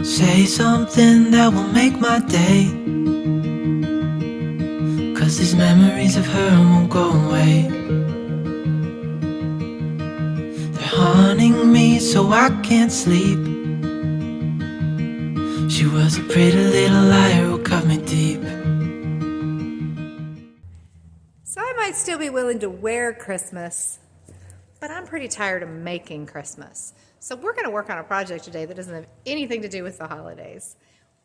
Say something that will make my day, 'cause these memories of her won't go away. They're haunting me so I can't sleep. She was a pretty little liar who cut me deep. So I might still be willing to wear Christmas, but I'm pretty tired of making Christmas. So we're going to work on a project today that doesn't have anything to do with the holidays.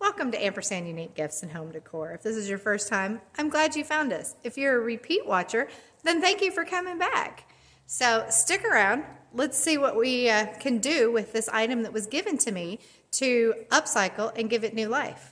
Welcome to Ampersand Unique Gifts and Home Decor. If this is your first time, I'm glad you found us. If you're a repeat watcher, then thank you for coming back. So stick around. Let's see what we can do with this item that was given to me to upcycle and give it new life.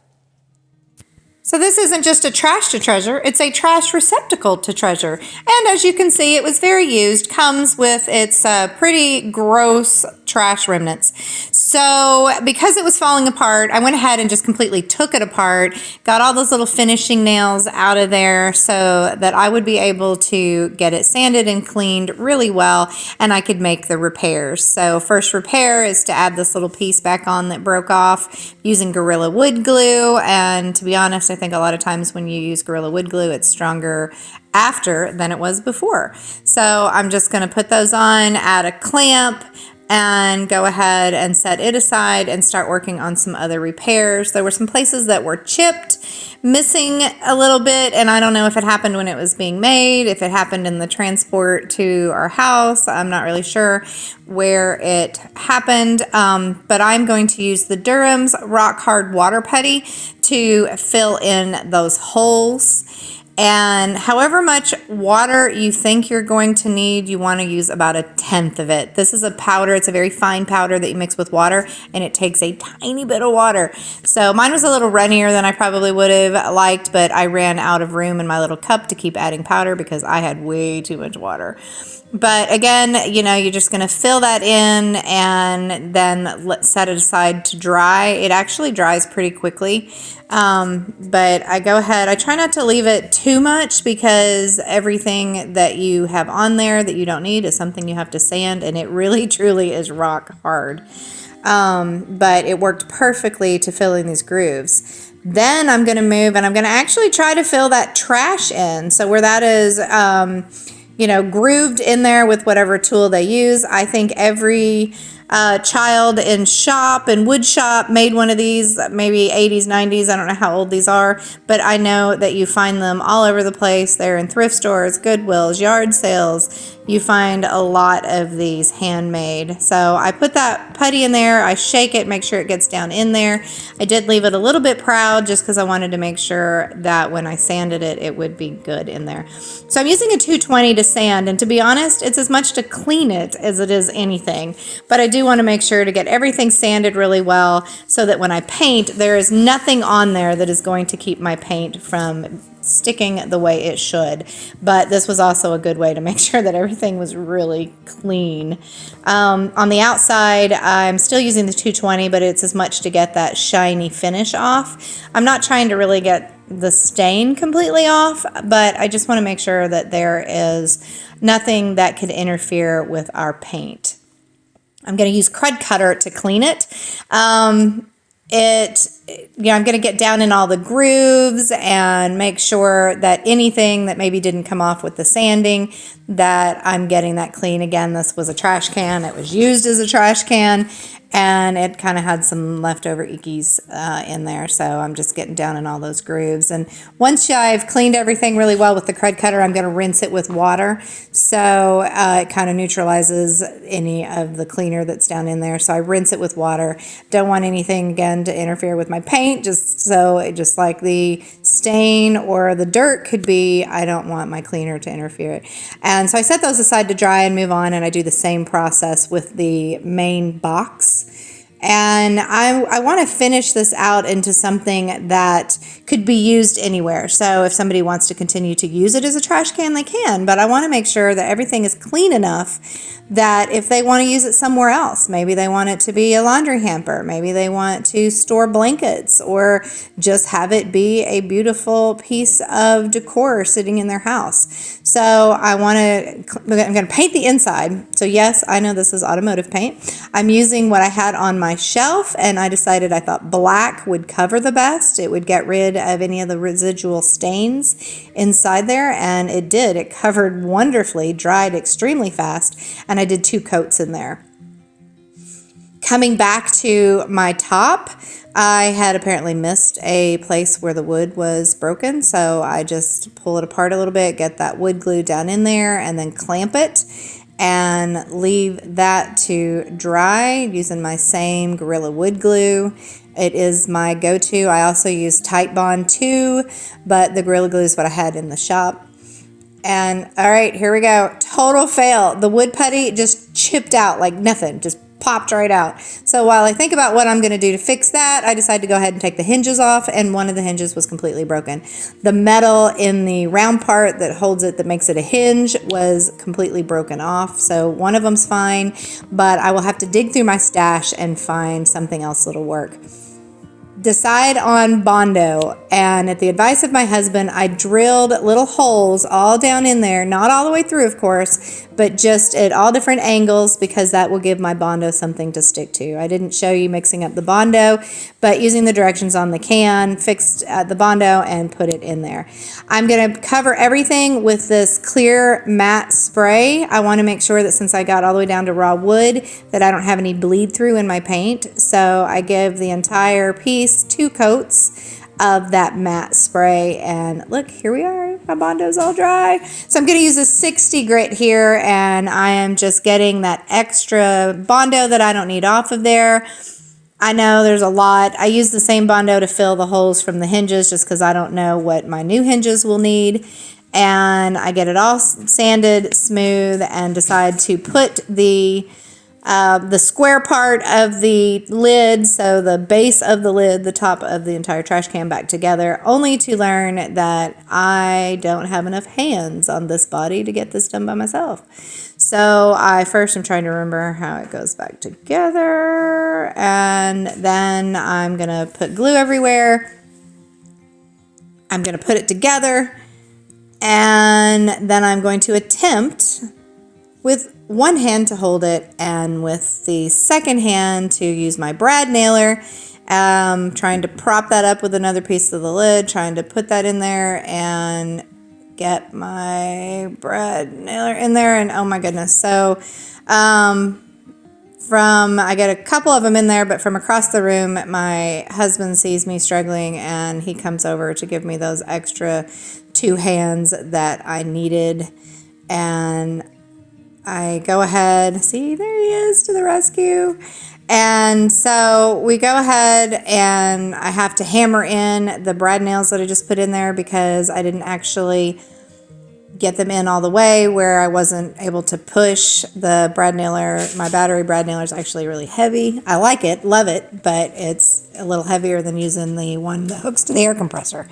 So this isn't just a trash to treasure, it's a trash receptacle to treasure. And as you can see, it was very used, comes with its pretty gross trash remnants. So because it was falling apart, I went ahead and just completely took it apart, got all those little finishing nails out of there so that I would be able to get it sanded and cleaned really well, and I could make the repairs. So first repair is to add this little piece back on that broke off using Gorilla Wood Glue, and to be honest, I think a lot of times when you use Gorilla Wood Glue, it's stronger after than it was before. So I'm just going to put those on, add a clamp, and go ahead and set it aside and start working on some other repairs. There were some places that were chipped, missing a little bit, and I don't know if it happened when it was being made, if it happened in the transport to our house. I'm not really sure where it happened, but I'm going to use the Durham's Rock Hard Water Putty to fill in those holes. And however much water you think you're going to need, you want to use about 1/10 of it. This is a powder. It's a very fine powder that you mix with water, and it takes a tiny bit of water. So mine was a little runnier than I probably would have liked, but I ran out of room in my little cup to keep adding powder because I had way too much water. But again, you know, you're just going to fill that in and then set it aside to dry. It actually dries pretty quickly. But I go ahead, I try not to leave it too much because everything that you have on there that you don't need is something you have to sand, and it really truly is rock hard. But it worked perfectly to fill in these grooves. Then I'm going to move and I'm going to actually try to fill that trash in. So where that is, you know, grooved in there with whatever tool they use. I think every child in shop and wood shop made one of these, maybe 80s, 90s. I don't know how old these are, but I know that you find them all over the place. They're in thrift stores, Goodwills, yard sales. You find a lot of these handmade. So I put that putty in there. I shake it, make sure it gets down in there. I did leave it a little bit proud just because I wanted to make sure that when I sanded it, it would be good in there. So I'm using a 220 to sand, and to be honest, it's as much to clean it as it is anything. But I do want to make sure to get everything sanded really well so that when I paint, there is nothing on there that is going to keep my paint from sticking the way it should. But this was also a good way to make sure that everything was really clean. On the outside, I'm still using the 220, but it's as much to get that shiny finish off. I'm not trying to really get the stain completely off, but I just want to make sure that there is nothing that could interfere with our paint. I'm going to use Crud Cutter to clean it. I'm going to get down in all the grooves and make sure that anything that maybe didn't come off with the sanding, that I'm getting that clean. Again, this was a trash can. It was used as a trash can, and it kind of had some leftover ickies in there. So I'm just getting down in all those grooves. And once I've cleaned everything really well with the Crud Cutter, I'm going to rinse it with water. So it kind of neutralizes any of the cleaner that's down in there. So I rinse it with water. Don't want anything, again, to interfere with my paint. Just like the stain or the dirt could be, I don't want my cleaner to interfere. And so I set those aside to dry and move on, and I do the same process with the main box. And I want to finish this out into something that could be used anywhere. So if somebody wants to continue to use it as a trash can, they can. But I want to make sure that everything is clean enough that if they want to use it somewhere else, maybe they want it to be a laundry hamper, maybe they want to store blankets, or just have it be a beautiful piece of decor sitting in their house. So I'm going to paint the inside. So yes, I know this is automotive paint. I'm using what I had on my shelf, and I decided I thought black would cover the best. It would get rid of any of the residual stains inside there, and it did. It covered wonderfully, dried extremely fast, and I did 2 coats in there. Coming back to my top, I had apparently missed a place where the wood was broken, so I just pull it apart a little bit, get that wood glue down in there, and then clamp it and leave that to dry using my same Gorilla Wood glue. It is my go-to. I also use Tite Bond too, but the Gorilla Glue is what I had in the shop. And all right, here we go. Total fail. The wood putty just chipped out like nothing, just popped right out. So while I think about what I'm going to do to fix that, I decided to go ahead and take the hinges off, and one of the hinges was completely broken. The metal in the round part that holds it, that makes it a hinge, was completely broken off. So one of them's fine, but I will have to dig through my stash and find something else that'll work. Decide on Bondo, and at the advice of my husband, I drilled little holes all down in there, not all the way through, of course, but just at all different angles, because that will give my Bondo something to stick to. I didn't show you mixing up the Bondo, but using the directions on the can, fixed the Bondo and put it in there. I'm going to cover everything with this clear matte spray. I want to make sure that since I got all the way down to raw wood, that I don't have any bleed through in my paint. So I give the entire piece 2 coats of that matte spray, and look, here we are. My Bondo's all dry. So I'm going to use a 60 grit here, and I am just getting that extra Bondo that I don't need off of there. I know there's a lot. I use the same Bondo to fill the holes from the hinges just because I don't know what my new hinges will need. And I get it all sanded smooth and decide to put the square part of the lid, so the base of the lid, the top of the entire trash can, back together, only to learn that I don't have enough hands on this body to get this done by myself. So I first am trying to remember how it goes back together, and then I'm going to put glue everywhere. I'm going to put it together, and then I'm going to attempt with one hand to hold it, and with the second hand to use my brad nailer, trying to prop that up with another piece of the lid, trying to put that in there and get my brad nailer in there. And oh my goodness. So I get a couple of them in there, but from across the room, my husband sees me struggling, and he comes over to give me those extra 2 hands that I needed. And I go ahead, see, there he is, to the rescue. And so we go ahead, and I have to hammer in the brad nails that I just put in there because I didn't actually get them in all the way, where I wasn't able to push the brad nailer. My battery brad nailer is actually really heavy. I like it, love it, but it's a little heavier than using the one that hooks to the air compressor.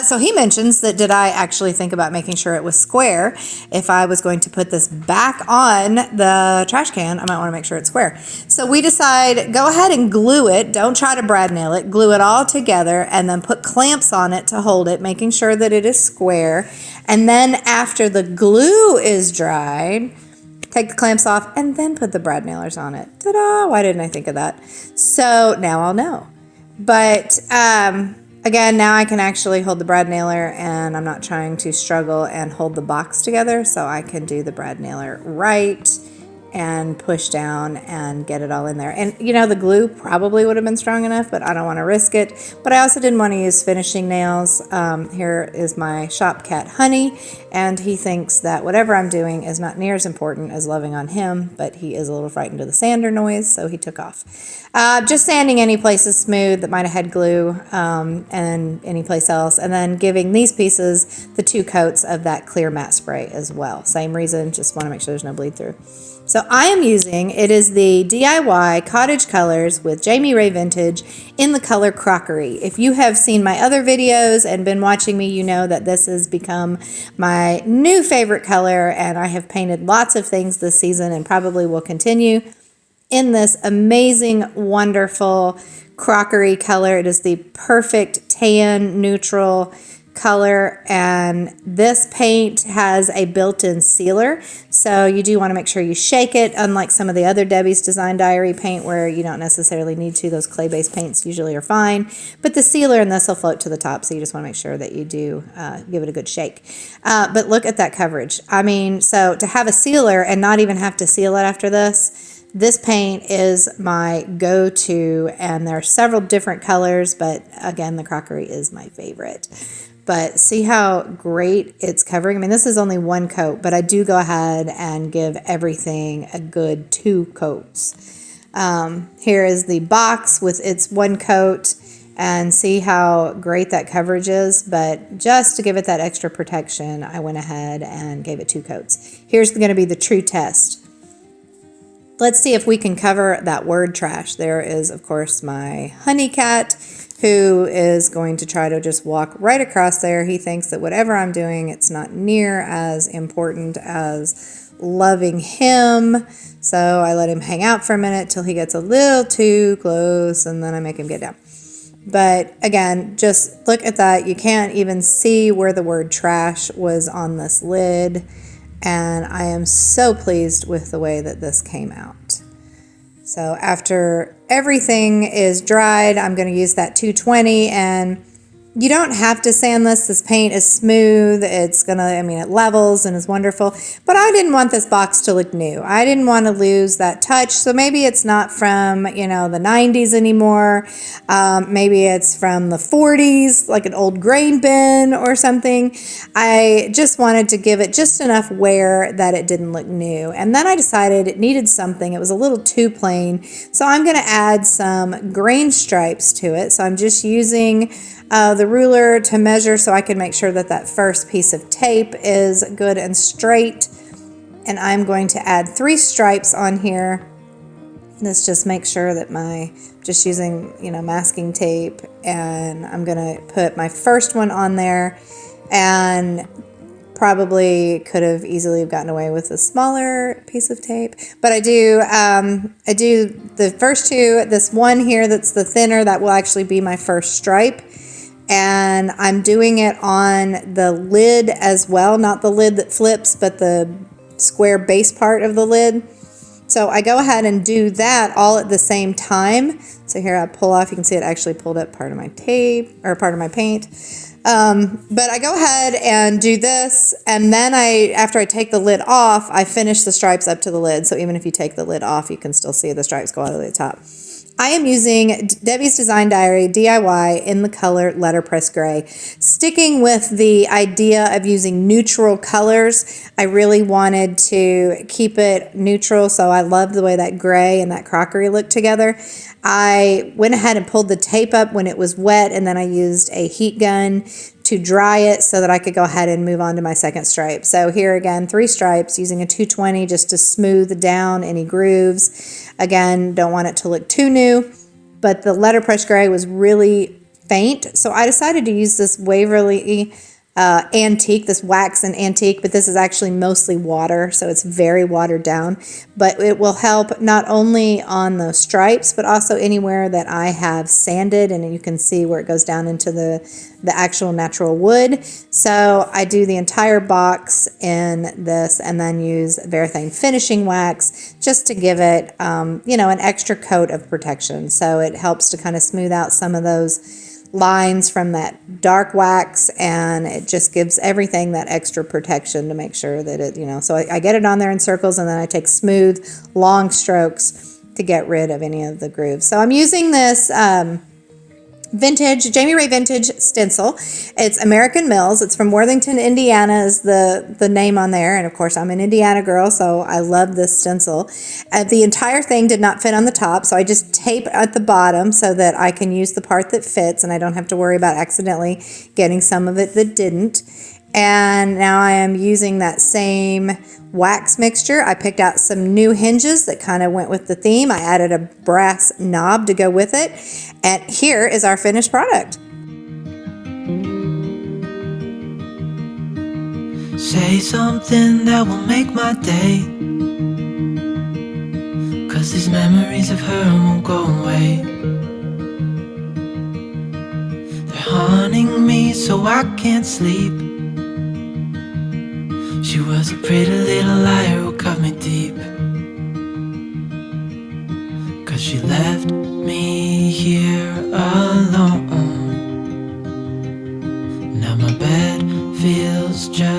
So he mentions that, did I actually think about making sure it was square? If I was going to put this back on the trash can, I might want to make sure it's square. So we decide, go ahead and glue it. Don't try to brad nail it. Glue it all together, and then put clamps on it to hold it, making sure that it is square. And then after the glue is dried, take the clamps off, and then put the brad nailers on it. Ta-da! Why didn't I think of that? So now I'll know. But again, now I can actually hold the brad nailer, and I'm not trying to struggle and hold the box together, so I can do the brad nailer right and push down and get it all in there. And you know, the glue probably would have been strong enough, but I don't want to risk it. But I also didn't want to use finishing nails. Here is my shop cat Honey, and he thinks that whatever I'm doing is not near as important as loving on him, but he is a little frightened of the sander noise, so he took off. Just sanding any places smooth that might have had glue, and any place else, and then giving these pieces the 2 coats of that clear matte spray as well. Same reason, just want to make sure there's no bleed through. So So I am using, it is the DIY Cottage Colors with Jami Vintage in the color Crockery. If you have seen my other videos and been watching me, you know that this has become my new favorite color, and I have painted lots of things this season and probably will continue in this amazing, wonderful Crockery color. It is the perfect tan neutral color, and this paint has a built-in sealer, so you do want to make sure you shake it, unlike some of the other Debi's Design Diary paint where you don't necessarily need to. Those clay-based paints usually are fine, but the sealer in this will float to the top, so you just want to make sure that you do give it a good shake. But look at that coverage. I mean, so to have a sealer and not even have to seal it after this paint is my go-to, and there are several different colors, but again, the Crockery is my favorite. But see how great it's covering? I mean, this is only one coat, but I do go ahead and give everything a good 2 coats. Here is the box with its 1 coat, and see how great that coverage is. But just to give it that extra protection, I went ahead and gave it 2 coats. Here's going to be the true test. Let's see if we can cover that word trash. There is, of course, my honey cat, who is going to try to just walk right across there. He thinks that whatever I'm doing, it's not near as important as loving him. So I let him hang out for a minute till he gets a little too close, and then I make him get down. But again, just look at that. You can't even see where the word trash was on this lid. And I am so pleased with the way that this came out. So after everything is dried, I'm going to use that 220, and you don't have to sand this. This paint is smooth. It's going to, I mean, it levels and is wonderful. But I didn't want this box to look new. I didn't want to lose that touch. So maybe it's not from, you know, the 90s anymore. Maybe it's from the 40s, like an old grain bin or something. I just wanted to give it just enough wear that it didn't look new. And then I decided it needed something. It was a little too plain. So I'm going to add some grain stripes to it. So I'm just using the ruler to measure so I can make sure that that first piece of tape is good and straight. And I'm going to add 3 stripes on here. Let's just make sure that just using, you know, masking tape, and I'm going to put my first one on there, and probably could have easily gotten away with a smaller piece of tape, but I do the first 2, this one here that's the thinner, that will actually be my first stripe. And I'm doing it on the lid as well, not the lid that flips, but the square base part of the lid. So I go ahead and do that all at the same time. So here I pull off, you can see it actually pulled up part of my tape, or part of my paint. But I go ahead and do this, and then after I take the lid off, I finish the stripes up to the lid. So even if you take the lid off, you can still see the stripes go all the way to the top. I am using Debi's Design Diary DIY in the color Letterpress Gray. Sticking with the idea of using neutral colors, I really wanted to keep it neutral, so I love the way that gray and that Crockery look together. I went ahead and pulled the tape up when it was wet, and then I used a heat gun to dry it so that I could go ahead and move on to my second stripe. So here again, 3 stripes using a 220 just to smooth down any grooves. Again, don't want it to look too new, but the Letterpress Gray was really faint. So I decided to use this Waverly antique, this wax and antique, but this is actually mostly water, so it's very watered down. But it will help not only on the stripes, but also anywhere that I have sanded, and you can see where it goes down into the actual natural wood. So I do the entire box in this, and then use Varathane finishing wax just to give it, you know, an extra coat of protection. So it helps to kind of smooth out some of those lines from that dark wax, and it just gives everything that extra protection to make sure that it, you know, so I get it on there in circles, and then I take smooth long strokes to get rid of any of the grooves. So I'm using this vintage, Jami Vintage stencil. It's American Mills. It's from Worthington, Indiana is the name on there. And of course, I'm an Indiana girl, so I love this stencil. The entire thing did not fit on the top, so I just tape at the bottom so that I can use the part that fits, and I don't have to worry about accidentally getting some of it that didn't. And now I am using that same wax mixture. I picked out some new hinges that kind of went with the theme. I added a brass knob to go with it. And here is our finished product. Say something that will make my day, 'cause these memories of her won't go away. They're haunting me so I can't sleep. She was a pretty little liar who cut me deep, 'cause she left me here alone. Now my bed feels just